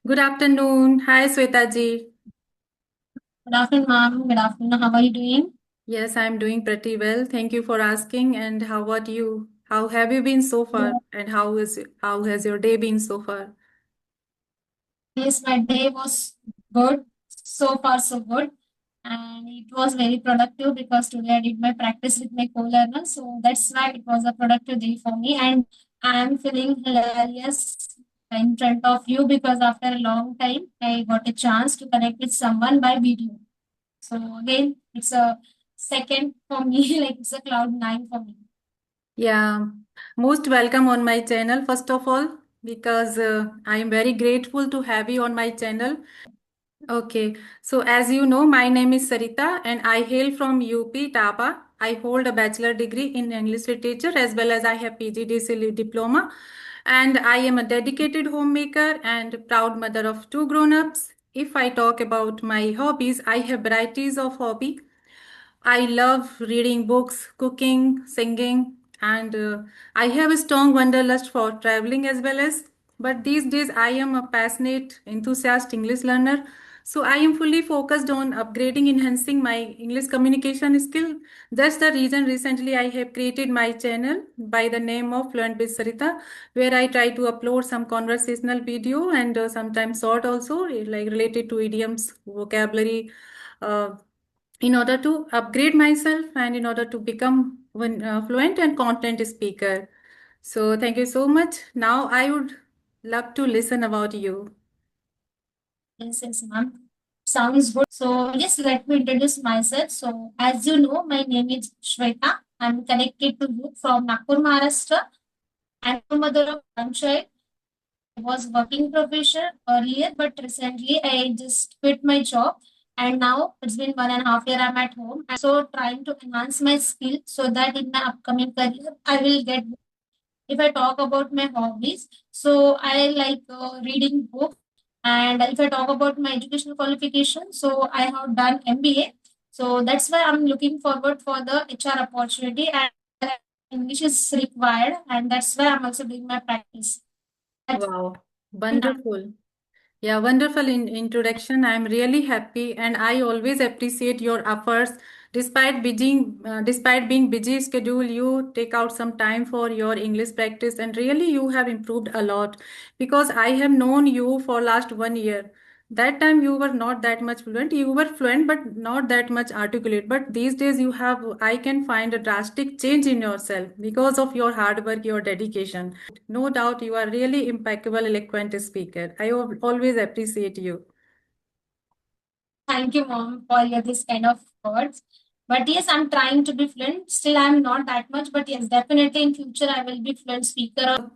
Good afternoon. Hi, Sweta ji. Good afternoon, ma'am. Good afternoon. How are you doing? Yes, I'm doing pretty well. Thank you for asking. And how about you? How have you been so far? Yeah. And how has your day been so far? Yes, my day was good. So far, so good. And it was very productive because today I did my practice with my co-learner. So that's why it was a productive day for me. And I'm feeling hilarious in front of you because after a long time, I got a chance to connect with someone by video. So again, it's a second for me, like it's a cloud nine for me. Yeah, most welcome on my channel, first of all, because I am very grateful to have you on my channel. Okay, so as you know, my name is Sarita and I hail from UP, Tapa. I hold a bachelor degree in English literature as well as I have PGDC diploma. And I am a dedicated homemaker and proud mother of two grown-ups. If I talk about my hobbies, I have varieties of hobby. I love reading books, cooking, singing, and I have a strong wanderlust for traveling as well as. But these days, I am a passionate, enthusiast English learner. So I am fully focused on upgrading, enhancing my English communication skill. That's the reason recently I have created my channel by the name of Fluent with Sarita, where I try to upload some conversational video and sometimes short also, like related to idioms, vocabulary, uh, in order to upgrade myself and in order to become one fluent and content speaker. So thank you so much. Now I would love to listen about you. Yes, yes, ma'am. Sounds good. So, yes, let me introduce myself. So, as you know, my name is Shweta. I'm connected to you from Nagpur, Maharashtra. I'm a mother of one child. I was working profession earlier, but recently I just quit my job. And now it's been 1.5 years I'm at home. So, trying to enhance my skill so that in my upcoming career, I will get. If I talk about my hobbies, so I like reading books. And if I talk about my educational qualification, so I have done MBA. So that's why I'm looking forward for the HR opportunity, and English is required, and that's why I'm also doing my practice. That's Wow, wonderful. Yeah, wonderful introduction. I'm really happy, and I always appreciate your efforts. Despite being busy schedule, you take out some time for your English practice, and really you have improved a lot. Because I have known you for last 1 year. That time you were not that much fluent. You were fluent, but not that much articulate. But these days you have, I can find a drastic change in yourself because of your hard work, your dedication. No doubt you are really impeccable, eloquent speaker. I always appreciate you. Thank you, mom, for your this kind of words. But yes, I'm trying to be fluent. Still, I'm not that much, but yes, definitely in future I will be fluent speaker.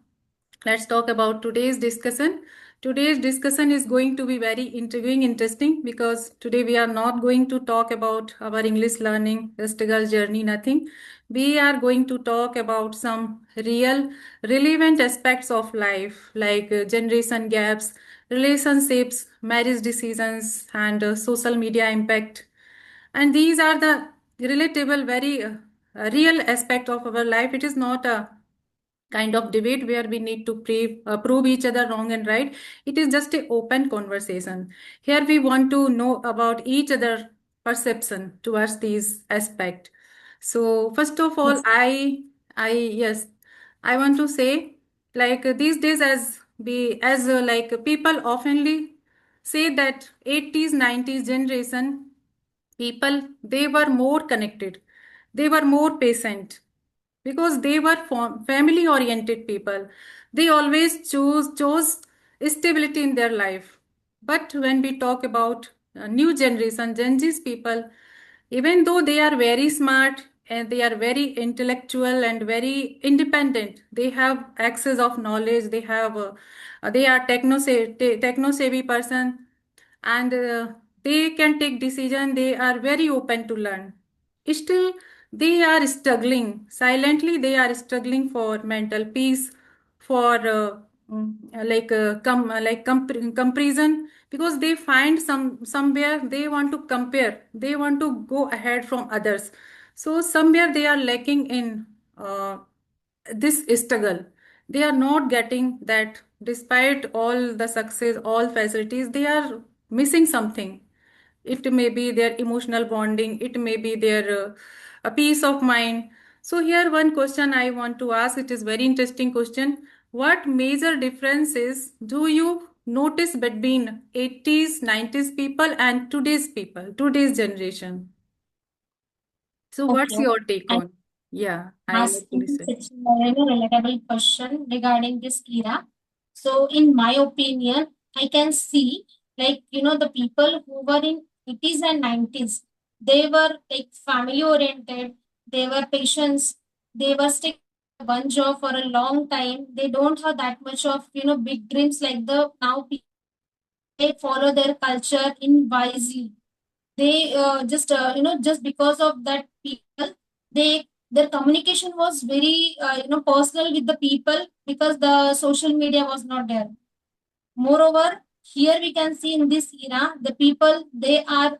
Let's talk about today's discussion. Today's discussion is going to be very intriguing, interesting because today we are not going to talk about our English learning, the struggle journey, nothing. We are going to talk about some real, relevant aspects of life like generation gaps, relationships, marriage decisions, and social media impact. And these are the relatable, very real aspect of our life. It is not a kind of debate where we need to prove each other wrong and right. It is just a open conversation. Here we want to know about each other perception towards these aspect. So first of all, Yes. I yes, I want to say like these days as like people oftenly say that 80s 90s generation people, they were more connected, they were more patient because they were family oriented people. They always chose stability in their life. But when we talk about new generation Gen Z's people, even though they are very smart and they are very intellectual and very independent, they have access of knowledge, they are techno savvy person, and they can take decision, they are very open to learn. Still they are struggling silently, they are struggling for mental peace, for comparison, because they find somewhere they want to compare, they want to go ahead from others. So somewhere they are lacking in uh, this struggle. they are not getting that. Despite all the success, all facilities, they are missing something. It may be their emotional bonding, it may be their a peace of mind. So here one question I want to ask, it is very interesting question. What major differences do you notice between 80s, 90s people and today's people, today's generation? So what's Okay. your take I'm on? Yeah, I love to asking listen. such a very relatable question regarding this era. So, in my opinion, I can see like the people who were in 80s and 90s, they were like family oriented, they were patients, they were sticking to one job for a long time. They don't have that much of big dreams like the now people. They follow their culture in wisely. They just just because of that people, their communication was very personal with the people because the social media was not there. Moreover, here we can see in this era the people, they are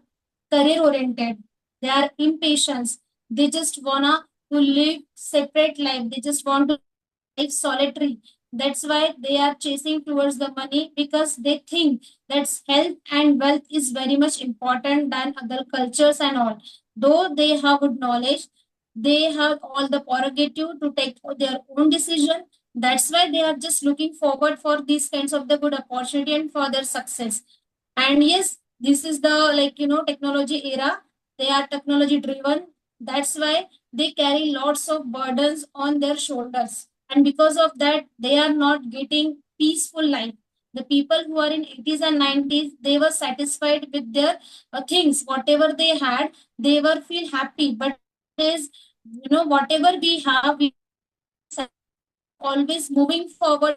career oriented, they are impatient, they just wanna to live separate life, they just want to live solitary. That's why they are chasing towards the money because they think that health and wealth is very much important than other cultures and all. Though they have good knowledge, they have all the prerogative to take their own decision. That's why they are just looking forward for these kinds of the good opportunity and for their success. And yes, this is the technology era. They are technology driven. That's why they carry lots of burdens on their shoulders, and because of that they are not getting peaceful life. The people who are in 80s and 90s, they were satisfied with their things, whatever they had, they were feel happy. But is whatever we have, we always moving forward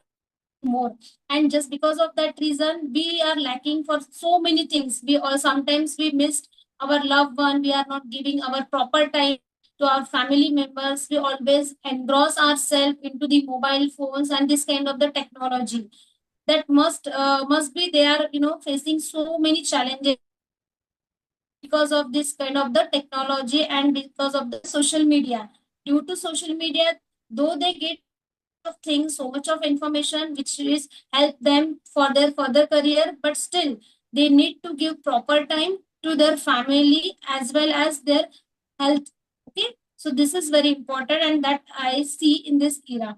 more, and just because of that reason we are lacking for so many things. We or sometimes we missed our loved one, we are not giving our proper time to our family members, we always engross ourselves into the mobile phones and this kind of the technology. That must be they are facing so many challenges because of this kind of the technology and because of the social media. Due to social media, though they get of things, so much of information which is help them for their further career, but still they need to give proper time to their family as well as their health. Okay, so this is very important, and that I see in this era.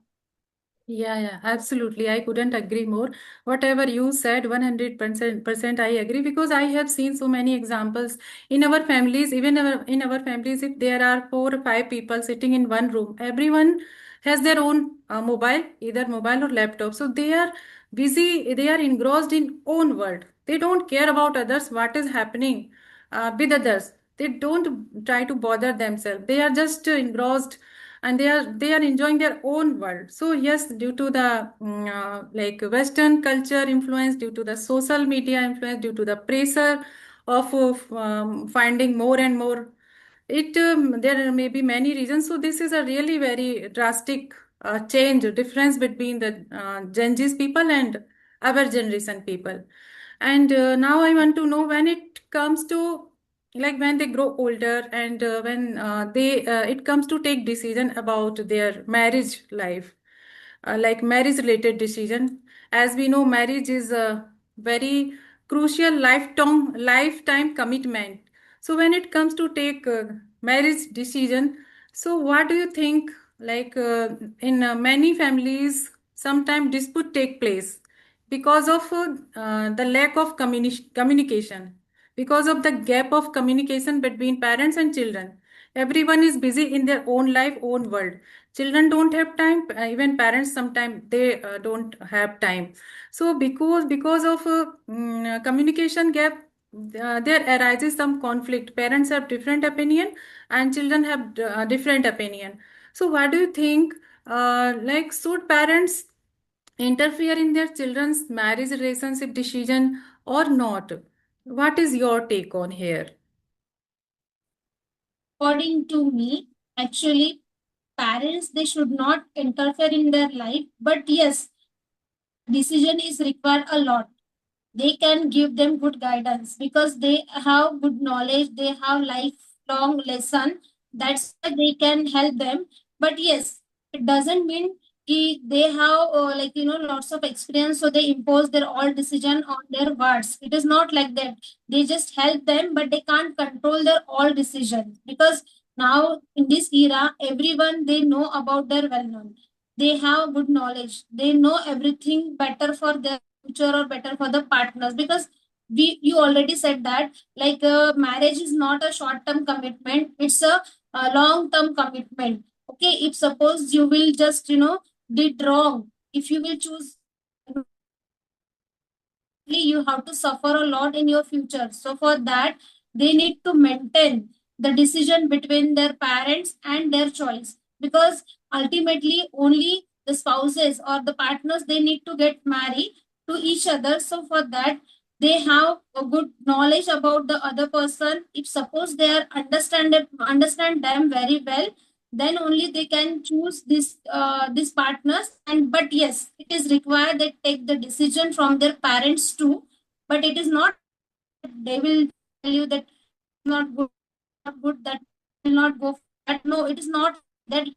Yeah, absolutely. I couldn't agree more. Whatever you said, 100% I agree, because I have seen so many examples in our families. Even in our families, if there are 4 or 5 people sitting in one room, everyone has their own mobile, either mobile or laptop. So they are busy, they are engrossed in own world. They don't care about others, what is happening with others. They don't try to bother themselves. They are just engrossed, and they are enjoying their own world. So yes, due to the like Western culture influence, due to the social media influence, due to the pressure of finding more and more, it there may be many reasons. So this is a really very drastic change, difference between the Gen Z's people and our generation people. And now I want to know, when it comes to, like, when they grow older, and when they it comes to take decision about their marriage life, like marriage related decision. As we know, marriage is a very crucial lifetime commitment. So when it comes to take marriage decision, so what do you think? Like in many families, sometimes dispute take place because of the lack of communication, because of the gap of communication between parents and children. Everyone is busy in their own life, own world. Children don't have time, even parents sometimes they don't have time. So because of communication gap, there arises some conflict. Parents have different opinion, and children have different opinion. So what do you think, like, should parents interfere in their children's marriage relationship decision or not? What is your take on here? According to me, actually, parents, they should not interfere in their life, but yes, decision is required a lot. They can give them good guidance because they have good knowledge, they have lifelong lesson. That's why they can help them. But yes, it doesn't mean they have lots of experience, so they impose their all decision on their words. It is not like that. They just help them, but they can't control their all decision, because now in this era everyone they know about their well known, they have good knowledge, they know everything better for their future or better for the partners. Because we you already said that marriage is not a short term commitment, it's a long term commitment. Okay, if suppose you will just did wrong, if you will choose, you have to suffer a lot in your future. So for that they need to maintain the decision between their parents and their choice, because ultimately only the spouses or the partners they need to get married to each other. So for that they have a good knowledge about the other person. If suppose they are understand them very well, then only they can choose this partners. And but yes, it is required they take the decision from their parents too, but it is not they will tell you that not good, not good, that will not go for that. No, it is not that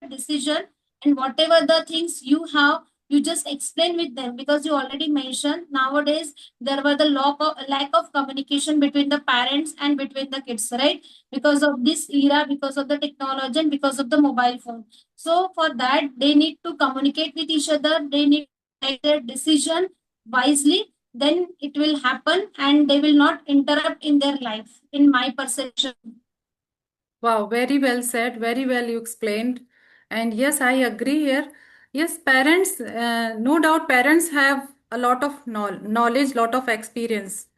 decision. And whatever the things you have, you just explain with them, because you already mentioned nowadays there were the lack of communication between the parents and between the kids, right? Because of this era, because of the technology and because of the mobile phone. So for that they need to communicate with each other, they need to take their decision wisely, then it will happen and they will not interrupt in their life, in my perception. Wow, very well said. Very well you explained. And yes, I agree here. Yes, parents, no doubt parents have a lot of knowledge, lot of experience.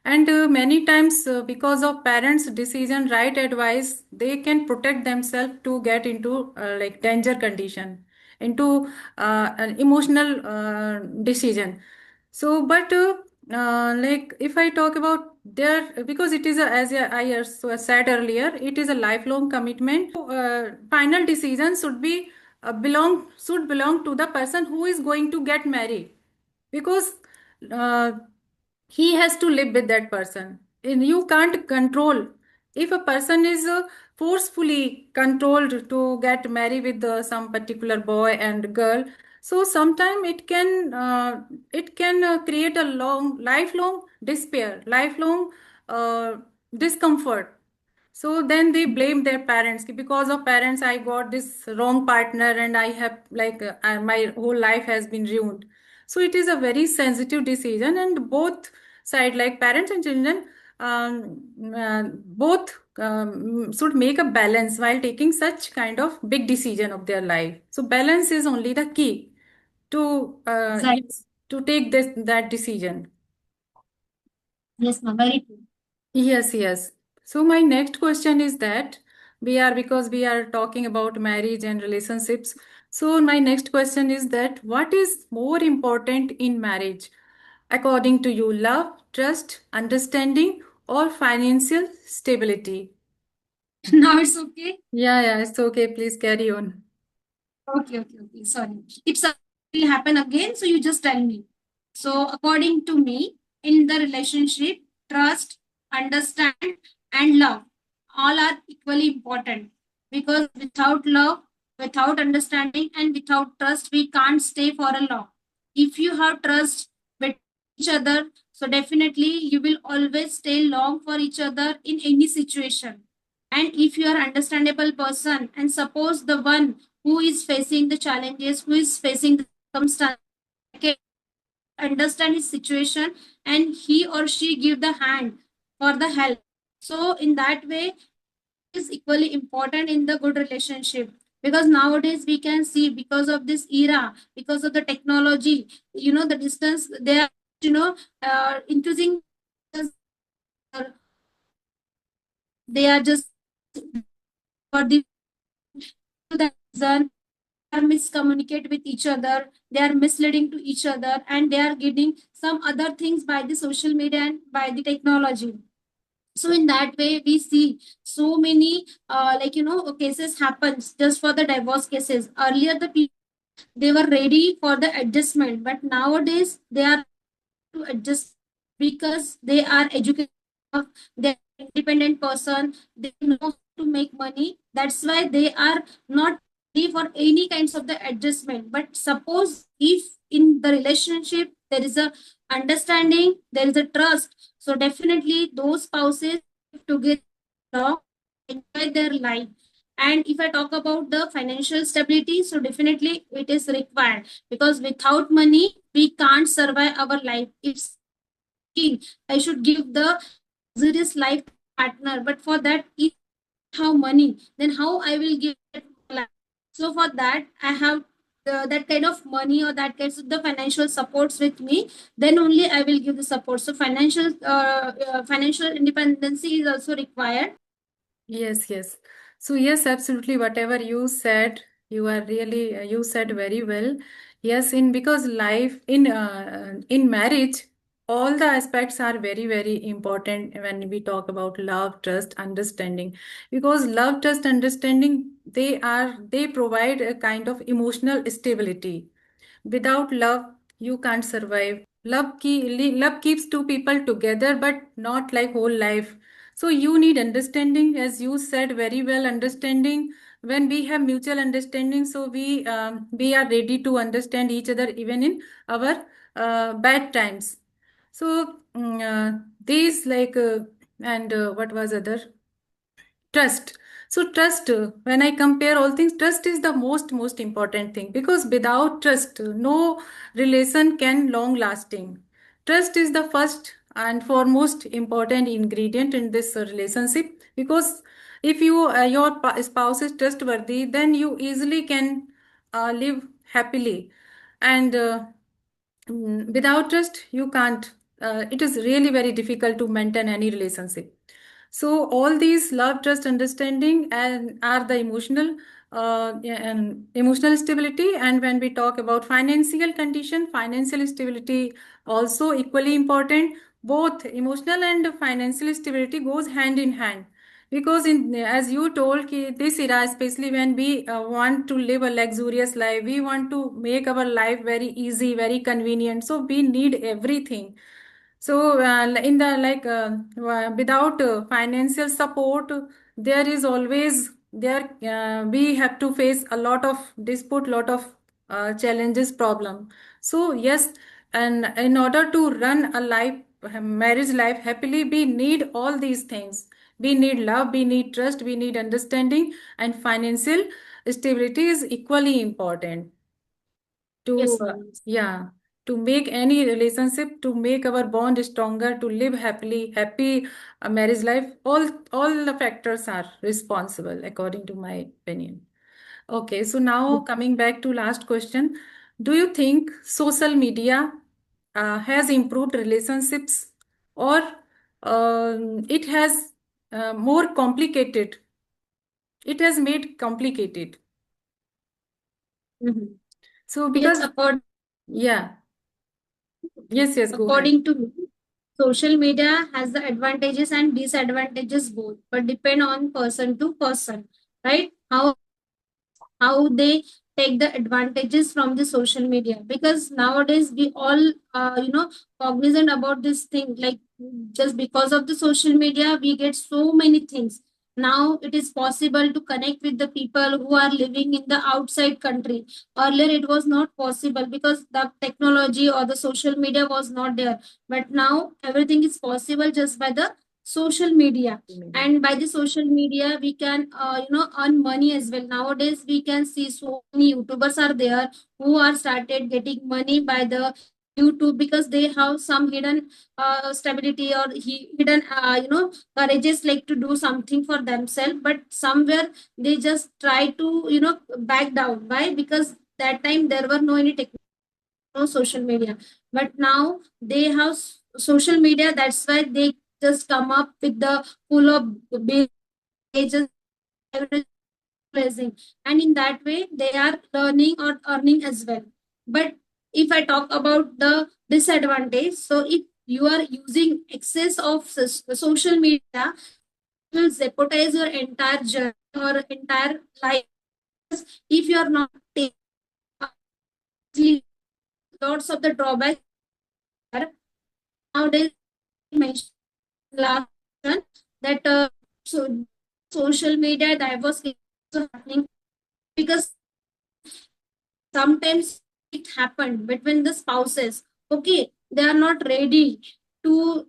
And many times, because of parents' decision, right advice, they can protect themselves to get into like danger condition, into an emotional decision. So, but like if I talk about there, because it is a, as I also said earlier, it is a lifelong commitment. Final decision should be should belong to the person who is going to get married, because uh, he has to live with that person. And you can't control if a person is forcefully controlled to get married with some particular boy and girl. So sometime it can create a lifelong despair, lifelong uh, discomfort. So then they blame their parents because of parents I got this wrong partner and I have my whole life has been ruined. So it is a very sensitive decision, and both side, like parents and children, both should make a balance while taking such kind of big decision of their life. So balance is only the key to Exactly. to take this that decision. Yes, ma'am, very true. Yes, yes. So my next question is that because we are talking about marriage and relationships. So my next question is that what is more important in marriage according to you, love, trust, understanding, or financial stability? Now it's okay. Yeah, yeah, it's okay. Please carry on. Okay, okay, okay. Sorry. If something will happen again, so you just tell me. So, according to me, in the relationship, trust, understand, and love all are equally important, because without love, without understanding, and without trust, we can't stay for a long. If you have trust with each other, so definitely you will always stay long for each other in any situation. And if you are understandable person, and suppose the one who is facing the challenges, who is facing the circumstance, okay, understand his situation, and he or she give the hand for the help. So in that way, is equally important in the good relationship. Because nowadays we can see, because of this era, because of the technology, the distance they are, increasing. They are just for the reason are miscommunicate with each other, they are misleading to each other, and they are getting some other things by the social media and by the technology. So in that way we see so many cases happens just for the divorce cases. Earlier the people they were ready for the adjustment, but nowadays they are to adjust, because they are educated, they're independent person, they know how to make money. That's why they are not for any kinds of the adjustment. But suppose if in the relationship there is a understanding, there is a trust, so definitely those spouses together enjoy their life. And if I talk about the financial stability, so definitely it is required, because without money we can't survive our life. It's I should give the luxurious life partner, but for that, if I have money, then how I will give it life? So for that, I have that kind of money, or that kinds of the financial supports with me. Then only I will give the support. So financial independency is also required. Yes, yes. So yes, absolutely. Whatever you said, you are really you said very well. Yes, in because life in marriage, all the aspects are very very important when we talk about love, trust, understanding. Because love, trust, understanding, they provide a kind of emotional stability. Without love, you can't survive. Love keeps two people together, but not like whole life. So you need understanding, as you said very well. Understanding, when we have mutual understanding, so we are ready to understand each other even in our bad times. So these like and what was other? Trust. So trust, when I compare all things, trust is the most important thing, because without trust, no relation can long lasting. Trust is the first and foremost important ingredient in this relationship, because if your spouse is trustworthy, then you easily can live happily. And without trust, you can't. It is really very difficult to maintain any relationship. So all these love, trust, understanding, and are the yeah, and emotional stability. And when we talk about financial condition, financial stability also equally important. Both emotional and financial stability goes hand in hand, because in as you told ki this era, especially when we want to live a luxurious life, we want to make our life very easy, very convenient, so we need everything. So in the without financial support, there is always there we have to face a lot of dispute, lot of challenges, problem. So yes, and in order to run a life, marriage life happily, we need all these things. We need love, we need trust, we need understanding, and financial stability is equally important to Yes, ma'am. yeah, to make any relationship, to make our bond stronger, to live happy marriage life. All the factors are responsible according to my opinion. Okay, so now coming back to last question, do you think social media has improved relationships, or it has more complicated, it has made complicated? Mhm. So Yes, because yeah, yes, go ahead. according to me, social media has the advantages and disadvantages both, but depend on person to person, right? How they take the advantages from the social media, because nowadays we all cognizant about this thing, like just because of the social media we get so many things. Now it is possible to connect with the people who are living in the outside country. Earlier it was not possible because the technology or the social media was not there, but now everything is possible just by the social media. And by the social media we can earn money as well. Nowadays we can see so many youtubers are there who are started getting money by the youtube, because they have some hidden stability or hidden courageous, like to do something for themselves, but somewhere they just try to back down. Why? Because that time there were no any technology, no social media, but now they have social media. That's why they just come up with the full of pages, advertising, and in that way they are learning or earning as well. But if I talk about the disadvantage, so if you are using excess of social media, it will jeopardize your entire journey or entire life. If you are not taking lots of the drawbacks are nowadays mentioned last one, that so social media diversity is also happening, because sometimes it happened between the spouses. Okay, they are not ready to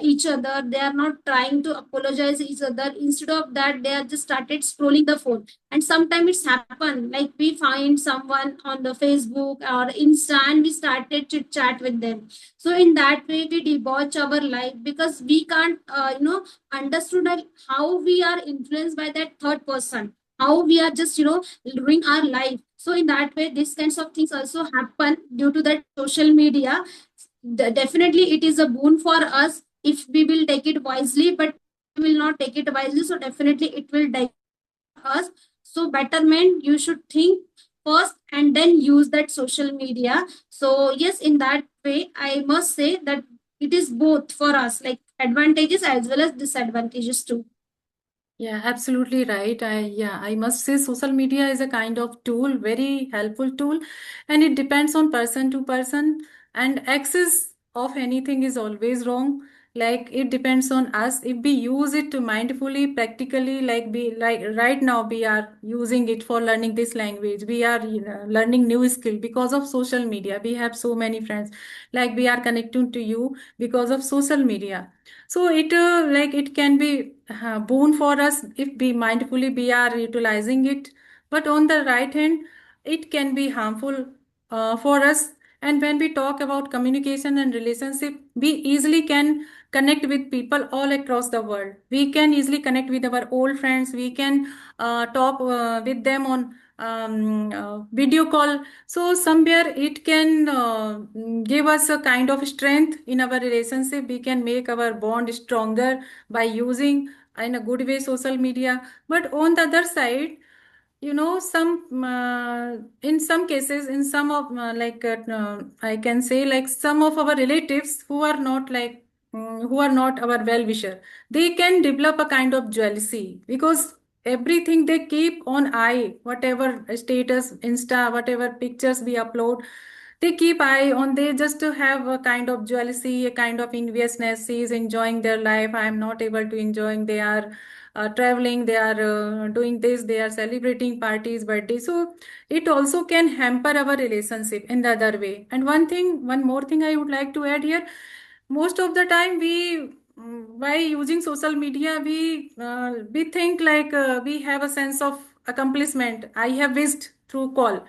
each other. They are not trying to apologize each other. Instead of that, they are just started scrolling the phone. And sometimes it's happened like we find someone on the Facebook or Insta and we started chit chat with them. So in that way we debauch our life because we can't understood how we are influenced by that third person, how we are just ruining our life. So in that way these kinds of things also happen due to that social media. Definitely it is a boon for us if we will take it wisely, but we will not take it wisely, so definitely it will die us. So betterment, you should think first and then use that social media. So yes, in that way I must say that it is both for us, like advantages as well as disadvantages too. Yeah, absolutely right. I must say social media is a kind of tool, very helpful tool, and it depends on person to person. And access of anything is always wrong. Like it depends on us. If we use it to mindfully, practically, like right now we are using it for learning this language. We are learning new skill because of social media. We have so many friends. Like we are connecting to you because of social media. So it like it can be boon for us if we mindfully we are utilizing it, but on the right hand it can be harmful for us. And when we talk about communication and relationship, we easily can connect with people all across the world. We can easily connect with our old friends. We can talk with them on video call. So somewhere it can give us a kind of strength in our relationship. We can make our bond stronger by using in a good way social media. But on the other side, some in some cases, in some of I can say, like some of our relatives who are not like who are not our well wisher, they can develop a kind of jealousy because everything they keep on eye, whatever status insta, whatever pictures we upload, they keep eye on. They just to have a kind of jealousy, a kind of enviousness. She is enjoying their life, I am not able to enjoying. They are traveling, they are doing this, they are celebrating parties, birthday. So it also can hamper our relationship in the other way. And one more thing I would like to add here, most of the time we by using social media we think like we have a sense of accomplishment. I have wished through call.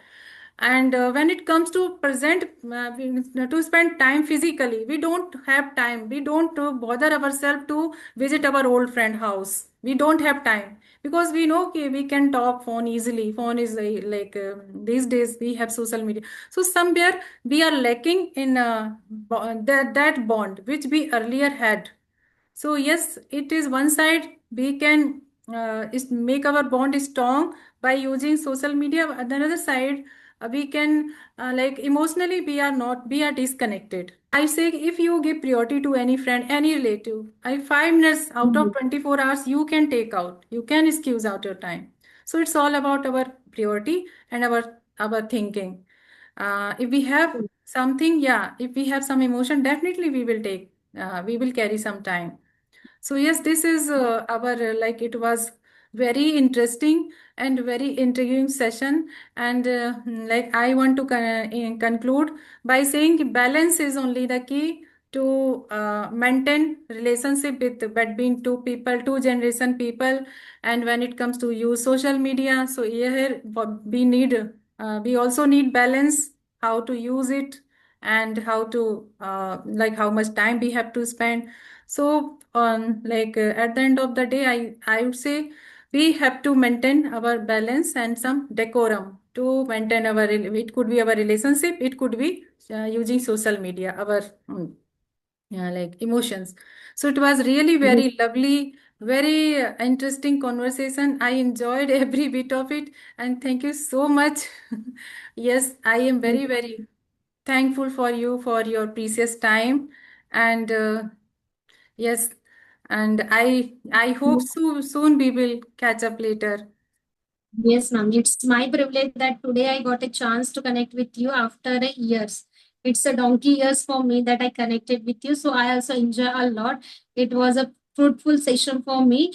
And when it comes to present to spend time physically, we don't have time. We don't bother ourselves to visit our old friend house. We don't have time because we know okay, we can talk phone easily. Phone is these days we have social media. So somewhere we are lacking in that bond which we earlier had. So yes, it is one side we can is make our bond strong by using social media. Another side, we can like emotionally we are disconnected. I say if you give priority to any friend, any relative, 5 minutes out of 24 hours you can take out, you can excuse out your time. So it's all about our priority and our thinking. If we have something, yeah, if we have some emotion, definitely we will take. We will carry some time. So yes, this is our like it was very interesting and very intriguing session. And like I want to conclude by saying balance is only the key to maintain relationship with between two people, two generation people. And when it comes to use social media, so here we need we also need balance, how to use it and how to like how much time we have to spend. So on at the end of the day, I would say we have to maintain our balance and some decorum to maintain our it could be our relationship, it could be using social media, our yeah, like emotions. So it was really very lovely, very interesting conversation. I enjoyed every bit of it, and thank you so much. Yes, I am very thankful for you for your precious time. And yes, and I hope soon we will catch up later. Yes, ma'am. It's my privilege that today I got a chance to connect with you after a years. It's a donkey years for me that I connected with you. So I also enjoy a lot. It was a fruitful session for me.